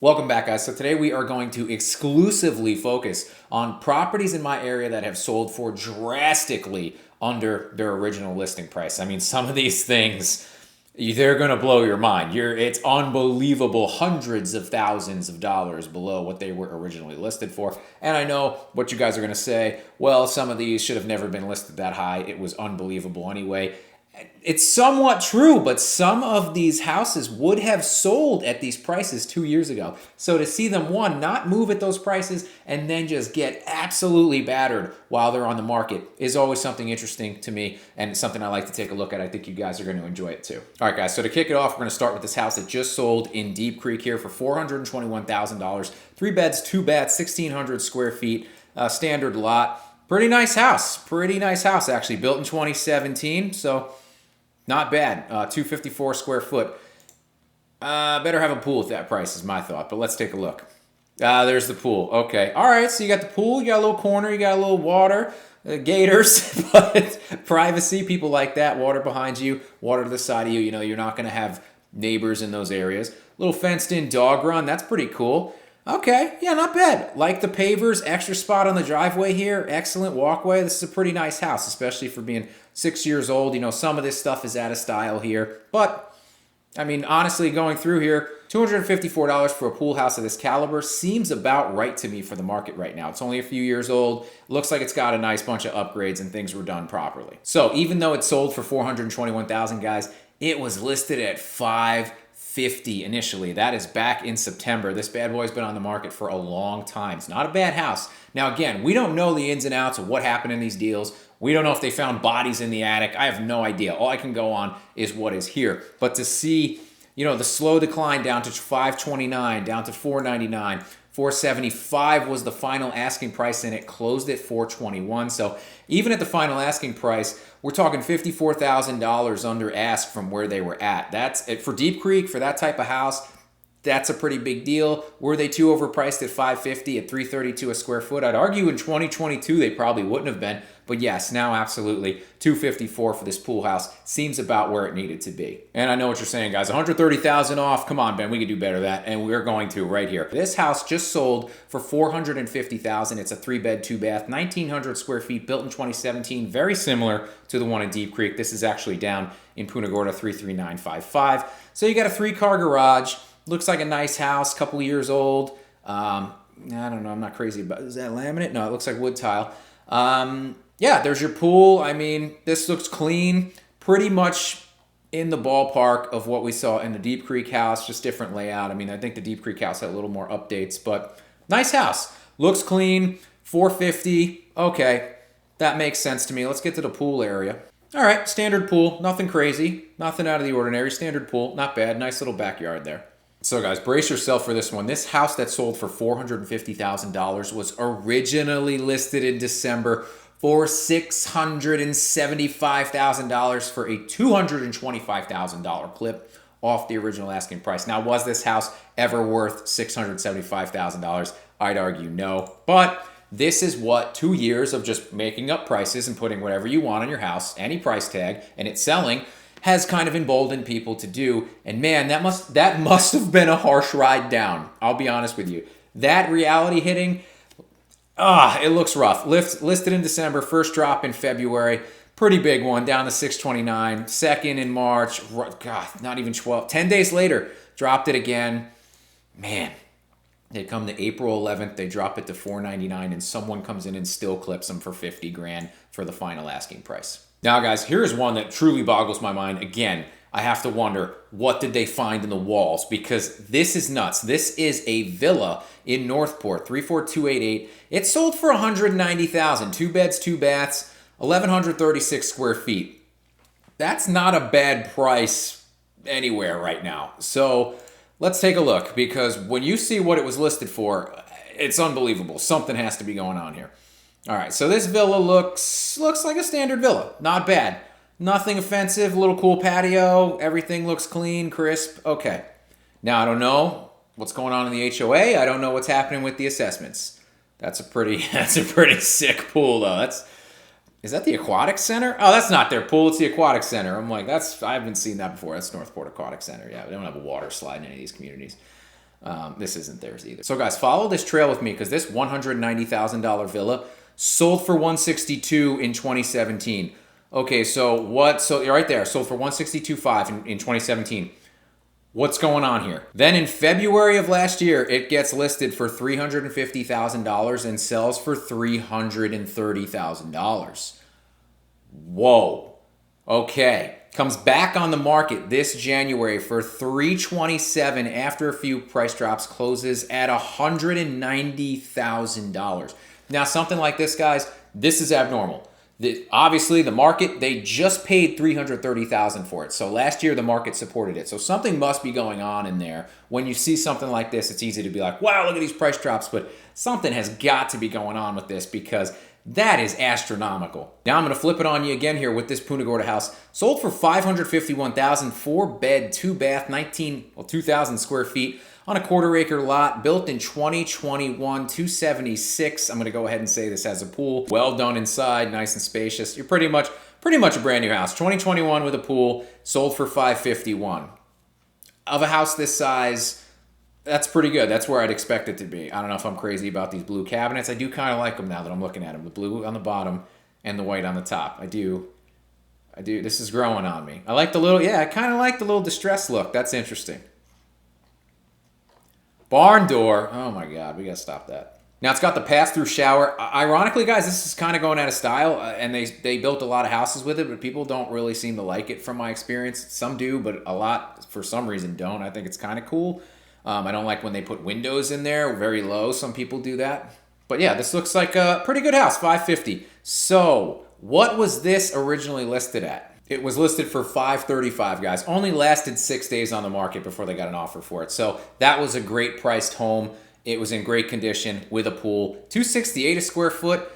Welcome back, guys. So today we are going to exclusively focus on properties in my area that have sold for drastically under their original listing price. I mean, some of these things, they're going to blow your mind. It's unbelievable, hundreds of thousands of dollars below what they were originally listed for. And I know what you guys are going to say. Well, some of these should have never been listed that high. It was unbelievable anyway. It's somewhat true, but some of these houses would have sold at these prices 2 years ago. So to see them, one, not move at those prices and then just get absolutely battered while they're on the market is always something interesting to me and something I like to take a look at. I think you guys are going to enjoy it too. All right, guys, so to kick it off, we're going to start with this house that just sold in Deep Creek here for $421,000. 3 beds, 2 baths, 1,600 square feet, standard lot. Pretty nice house. Pretty nice house, actually. Built in 2017, so not bad. 254 square foot. Better have a pool at that price is my thought, but let's take a look. There's the pool. Okay. All right, so you got the pool, you got a little corner, you got a little water, gators, but privacy, people like that. Water behind you, water to the side of you. You know, you're not going to have neighbors in those areas. Little fenced-in dog run. That's pretty cool. Okay, yeah, not bad. Like the pavers, extra spot on the driveway here, excellent walkway. This is a pretty nice house, especially for being 6 years old. You know, some of this stuff is out of style here, but I mean, honestly, going through here, $254 for a pool house of this caliber seems about right to me for the market right now. It's only a few years old. Looks like it's got a nice bunch of upgrades and things were done properly. So even though it sold for $421,000, guys, it was listed at $550 initially. That is back in September. This bad boy's been on the market for a long time. It's not a bad house. Now, again, we don't know the ins and outs of what happened in these deals. We don't know if they found bodies in the attic. I have no idea. All I can go on is what is here. But to see, you know, the slow decline down to $529, down to $499, $475 was the final asking price, and it closed at $421. So even at the final asking price, we're talking $54,000 under ask from where they were at. That's it for Deep Creek, for that type of house. That's a pretty big deal. Were they too overpriced at $550 at $332 a square foot? I'd argue in 2022 they probably wouldn't have been. But yes, now absolutely $254 for this pool house seems about where it needed to be. And I know what you're saying, guys. $130,000 off. Come on, Ben, we could do better than that, and we're going to right here. This house just sold for $450,000. It's a 3-bed, 2-bath, 1,900 square feet, built in 2017. Very similar to the one in Deep Creek. This is actually down in Punta Gorda, 33955. So you got a 3-car garage. Looks like a nice house, couple years old. I don't know. I'm not crazy about it. Is that laminate? No, it looks like wood tile. Yeah, there's your pool. I mean, this looks clean. Pretty much in the ballpark of what we saw in the Deep Creek house, just different layout. I mean, I think the Deep Creek house had a little more updates, but nice house. Looks clean. $450. Okay, that makes sense to me. Let's get to the pool area. All right, standard pool. Nothing crazy. Nothing out of the ordinary. Standard pool. Not bad. Nice little backyard there. So guys, brace yourself for this one. This house that sold for $450,000 was originally listed in December for $675,000 for a $225,000 clip off the original asking price. Now, was this house ever worth $675,000? I'd argue no. But this is what 2 years of just making up prices and putting whatever you want on your house, any price tag, and it's selling, has kind of emboldened people to do. And man, that must have been a harsh ride down. I'll be honest with you. That reality hitting, it looks rough. Listed in December, first drop in February. Pretty big one, down to $629. Second in March, God, not even 12. 10 days later, dropped it again. Man, they come to April 11th, they drop it to $499, and someone comes in and still clips them for $50,000 for the final asking price. Now, guys, here's one that truly boggles my mind. Again, I have to wonder, what did they find in the walls? Because this is nuts. This is a villa in Northport, 34288. It sold for $190,000. 2 beds, 2 baths, 1,136 square feet. That's not a bad price anywhere right now. So let's take a look, because when you see what it was listed for, it's unbelievable. Something has to be going on here. All right, so this villa looks like a standard villa. Not bad. Nothing offensive, little cool patio. Everything looks clean, crisp. Okay. Now, I don't know what's going on in the HOA. I don't know what's happening with the assessments. That's a pretty sick pool, though. Is that the aquatic center? Oh, that's not their pool. It's the aquatic center. I'm like, I haven't seen that before. That's Northport Aquatic Center. Yeah, we don't have a water slide in any of these communities. This isn't theirs either. So guys, follow this trail with me because this $190,000 villa sold for $162 in 2017. Okay, so what? So right there, sold for $162.5 in 2017. What's going on here? Then in February of last year, it gets listed for $350,000 and sells for $330,000. Whoa. Okay. Comes back on the market this January for $327 after a few price drops, closes at $190,000. Now, something like this, guys, this is abnormal. Obviously, the market, they just paid $330,000 for it. So last year, the market supported it. So something must be going on in there. When you see something like this, it's easy to be like, wow, look at these price drops. But something has got to be going on with this because that is astronomical. Now I'm going to flip it on you again here with this Punta Gorda house. Sold for $551,000, 4-bed, 2-bath, 2,000 square feet on a quarter-acre lot, built in 2021, 276. I'm going to go ahead and say this has a pool. Well done inside, nice and spacious. You're pretty much a brand new house. 2021 with a pool, sold for $551. Of a house this size, that's pretty good. That's where I'd expect it to be. I don't know if I'm crazy about these blue cabinets. I do kind of like them now that I'm looking at them. The blue on the bottom and the white on the top. I do. This is growing on me. I like the little, I kind of like the little distressed look. That's interesting. Barn door. Oh my God, we got to stop that. Now it's got the pass-through shower. Ironically, guys, this is kind of going out of style, and they built a lot of houses with it, but people don't really seem to like it from my experience. Some do, but a lot, for some reason, don't. I think it's kind of cool. I don't like when they put windows in there, very low. Some people do that. But yeah, this looks like a pretty good house, $550. So what was this originally listed at? It was listed for $535, guys. Only lasted 6 days on the market before they got an offer for it. So that was a great priced home. It was in great condition with a pool. $268 a square foot.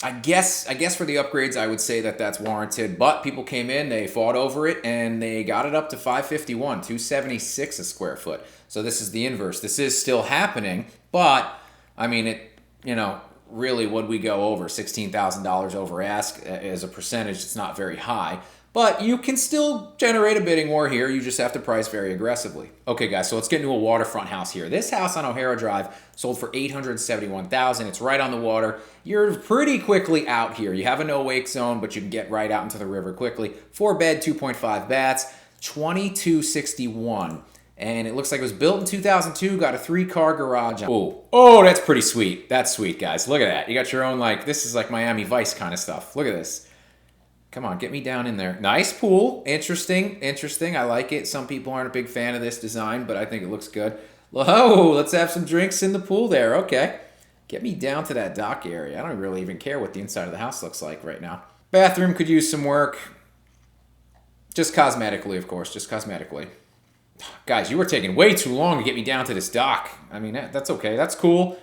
I guess for the upgrades, I would say that that's warranted. But people came in, they fought over it, and they got it up to $551, $276 a square foot. So this is the inverse. This is still happening, but I mean, really, would we go over $16,000 over ask as a percentage? It's not very high. But you can still generate a bidding war here. You just have to price very aggressively. Okay, guys, so let's get into a waterfront house here. This house on O'Hara Drive sold for $871,000. It's right on the water. You're pretty quickly out here. You have a no-wake zone, but you can get right out into the river quickly. 4-bed, 2.5 baths, $2,261. And it looks like it was built in 2002, got a 3-car garage. Oh, that's pretty sweet. That's sweet, guys. Look at that. You got your own, this is like Miami Vice kind of stuff. Look at this. Come on, get me down in there. Nice pool. Interesting. I like it. Some people aren't a big fan of this design, but I think it looks good. Oh, let's have some drinks in the pool there. Okay. Get me down to that dock area. I don't really even care what the inside of the house looks like right now. Bathroom could use some work. Just cosmetically, of course. Just cosmetically. Guys, you were taking way too long to get me down to this dock. I mean, that's okay. That's cool.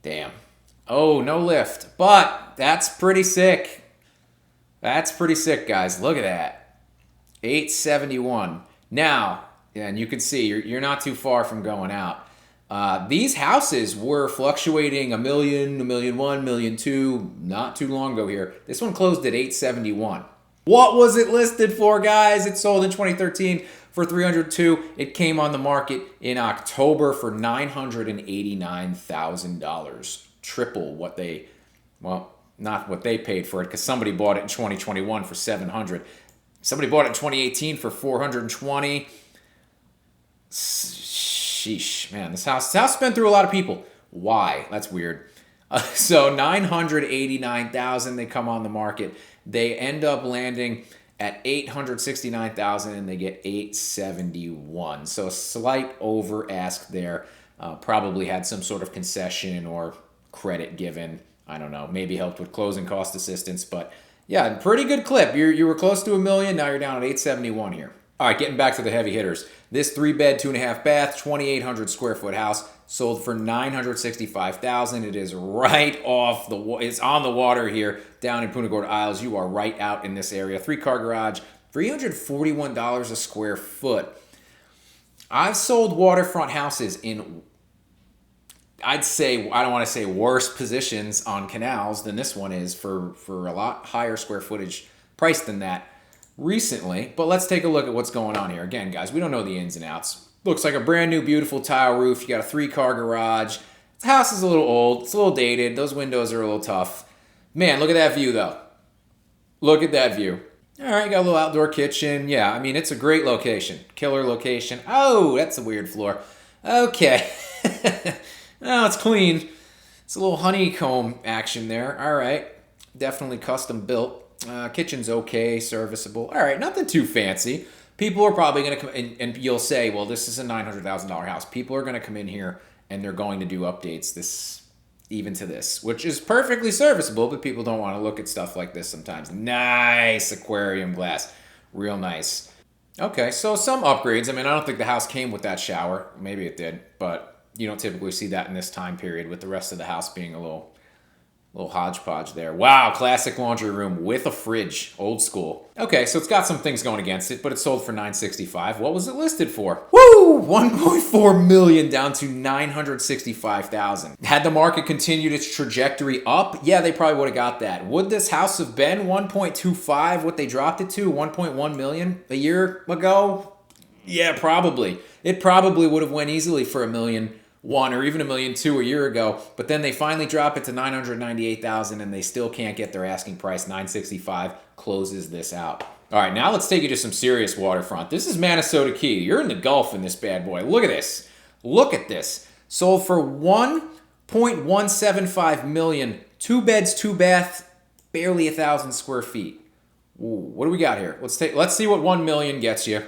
Damn. Oh, no lift. But that's pretty sick. That's pretty sick, guys. Look at that. $871. Now, and you can see you're not too far from going out. These houses were fluctuating $1 million, $1.1 million, $1.2 million not too long ago here. This one closed at $871. What was it listed for, guys? It sold in 2013 for $302. It came on the market in October for $989,000. Triple what they, not what they paid for it, because somebody bought it in 2021 for $700. Somebody bought it in 2018 for $420. Sheesh, man, this house has been through a lot of people. Why? That's weird. So $989,000, they come on the market. They end up landing at $869,000, and they get $871. So a slight over ask there. Probably had some sort of concession or credit given. I don't know, maybe helped with closing cost assistance, but yeah, pretty good clip. You were close to $1 million, now you're down at $871 here. All right, getting back to the heavy hitters. This 3-bed, 2.5 bath, 2,800 square foot house sold for $965,000. It is right off it's on the water here down in Punta Gorda Isles. You are right out in this area. 3-car garage, $341 a square foot. I've sold waterfront houses in, I'd say, I don't want to say worse positions on canals than this one is for a lot higher square footage price than that recently. But let's take a look at what's going on here. Again, guys, we don't know the ins and outs. Looks like a brand new, beautiful tile roof. You got a 3-car garage. The house is a little old. It's a little dated. Those windows are a little tough. Man, look at that view, though. Look at that view. All right, you got a little outdoor kitchen. Yeah, I mean, it's a great location. Killer location. Oh, that's a weird floor. Okay. Oh, it's clean. It's a little honeycomb action there. All right. Definitely custom built. Kitchen's okay, serviceable. All right, nothing too fancy. People are probably going to come in, and you'll say, well, this is a $900,000 house. People are going to come in here and they're going to do updates even to this, which is perfectly serviceable, but people don't want to look at stuff like this sometimes. Nice aquarium glass. Real nice. Okay, so some upgrades. I mean, I don't think the house came with that shower. Maybe it did, but you don't typically see that in this time period, with the rest of the house being a little hodgepodge there. Wow, classic laundry room with a fridge, old school. Okay, so it's got some things going against it, but it sold for $965,000. What was it listed for? Woo! $1.4 million down to $965,000. Had the market continued its trajectory up, yeah, they probably would have got that. Would this house have been 1.25, what they dropped it to, 1.1 million a year ago? Yeah, probably. It probably would have went easily for $1.1 million or even $1.2 million a year ago, but then they finally drop it to $998,000 and they still can't get their asking price. $965,000 closes this out. All right, now let's take you to some serious waterfront. This is Manasota Key. You're in the Gulf in this bad boy. Look at this. Look at this. Sold for $1.175 million. 2 beds, 2 bath, barely 1,000 square feet. Ooh, what do we got here? Let's see what $1 million gets you.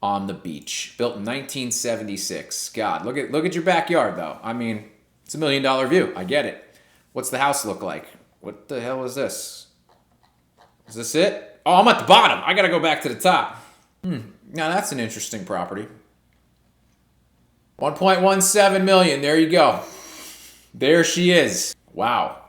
On the beach, built in 1976. God, look at your backyard, though. I mean, it's $1 million view. I get it. What's the house look like? What the hell is this? Is this it? Oh, I'm at the bottom. I gotta go back to the top. Now that's an interesting property. 1.17 million. There you go. There she is. Wow.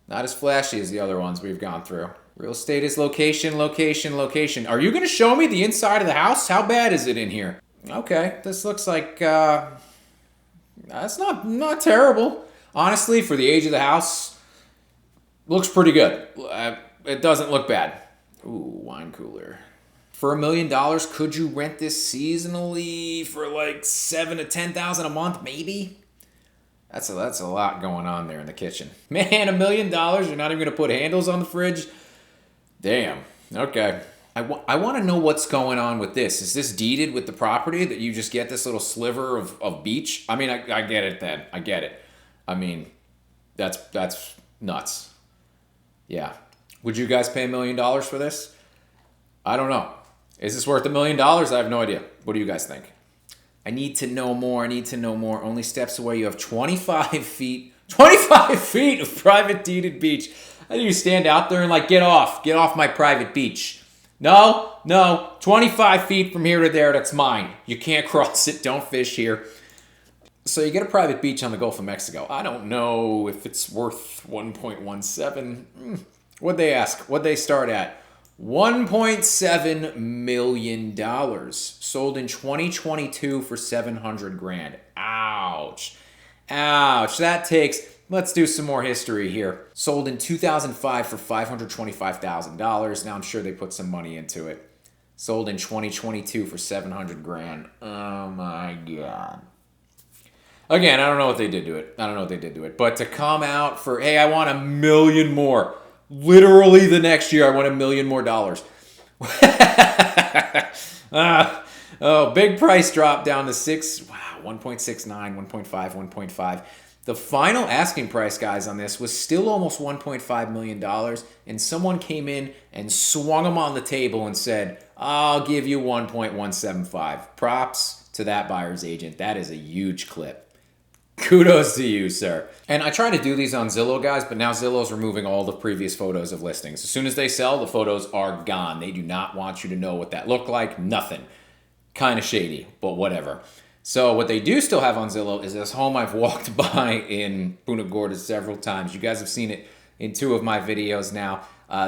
Not as flashy as the other ones we've gone through. Real estate is location, location, location. Are you going to show me the inside of the house? How bad is it in here? Okay, this looks like, that's not terrible. Honestly, for the age of the house, looks pretty good. It doesn't look bad. Ooh, wine cooler. For $1 million, could you rent this seasonally for like $7,000 to $10,000 a month, maybe? That's a lot going on there in the kitchen. Man, $1 million, you're not even going to put handles on the fridge? Damn. Okay. I want to know what's going on with this. Is this deeded with the property that you just get this little sliver of beach? I mean, I get it then. I get it. I mean, that's nuts. Yeah. Would you guys pay $1 million for this? I don't know. Is this worth $1 million? I have no idea. What do you guys think? I need to know more. I need to know more. Only steps away. You have 25 feet. 25 feet of private deeded beach. How do you stand out there and like, get off my private beach? No, 25 feet from here to there, that's mine. You can't cross it, don't fish here. So you get a private beach on the Gulf of Mexico. I don't know if it's worth 1.17. What'd they ask? What'd they start at? $1.7 million. Sold in 2022 for $700,000. Ouch. Ouch. That takes... Let's do some more history here. Sold in 2005 for $525,000. Now I'm sure they put some money into it. Sold in 2022 for $700,000. Oh my God. Again, I don't know what they did to it. But to come out for, hey, I want $1 million more. Literally the next year, I want $1 million more dollars. Big price drop down to 1.69, 1.5, 1.5. The final asking price, guys, on this was still almost $1.5 million, and someone came in and swung them on the table and said, I'll give you 1.175. Props to that buyer's agent. That is a huge clip. Kudos to you, sir. And I try to do these on Zillow, guys, but now Zillow's removing all the previous photos of listings. As soon as they sell, the photos are gone. They do not want you to know what that looked like. Nothing. Kind of shady, but whatever. So what they do still have on Zillow is this home I've walked by in Punta Gorda several times. You guys have seen it in 2 of my videos now.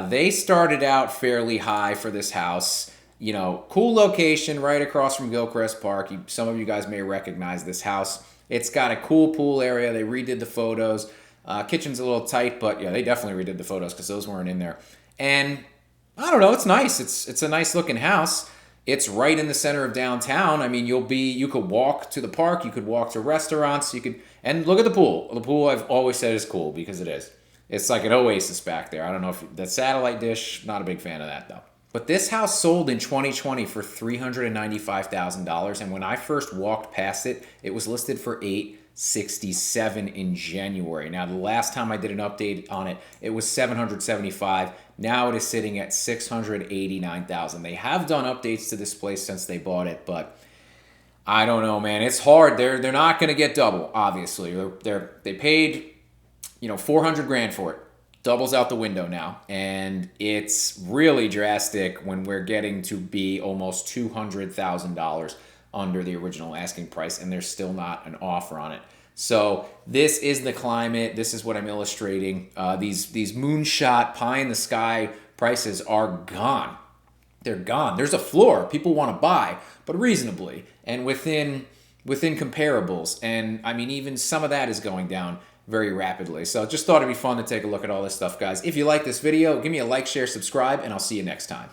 They started out fairly high for this house. You know, cool location right across from Gilchrist Park. Some of you guys may recognize this house. It's got a cool pool area. They redid the photos. Kitchen's a little tight, but yeah, they definitely redid the photos because those weren't in there. And I don't know, it's nice. It's a nice looking house. It's right in the center of downtown. I mean, you could walk to the park, you could walk to restaurants, and look at the pool. The pool I've always said is cool because it is. It's like an oasis back there. I don't know if the satellite dish, not a big fan of that though. But this house sold in 2020 for $395,000, and when I first walked past it, it was listed for $867 in January. Now, the last time I did an update on it, it was $775. Now it is sitting at $689,000. They have done updates to this place since they bought it, but I don't know, man. It's hard. They're not going to get double, obviously. They paid 400 grand for it. Doubles out the window now, and it's really drastic when we're getting to be almost $200,000 under the original asking price, and there's still not an offer on it. So this is the climate. This is what I'm illustrating. These moonshot pie in the sky prices are gone. They're gone. There's a floor. People want to buy, but reasonably and within comparables. And I mean, even some of that is going down very rapidly. So just thought it'd be fun to take a look at all this stuff, guys. If you like this video, give me a like, share, subscribe, and I'll see you next time.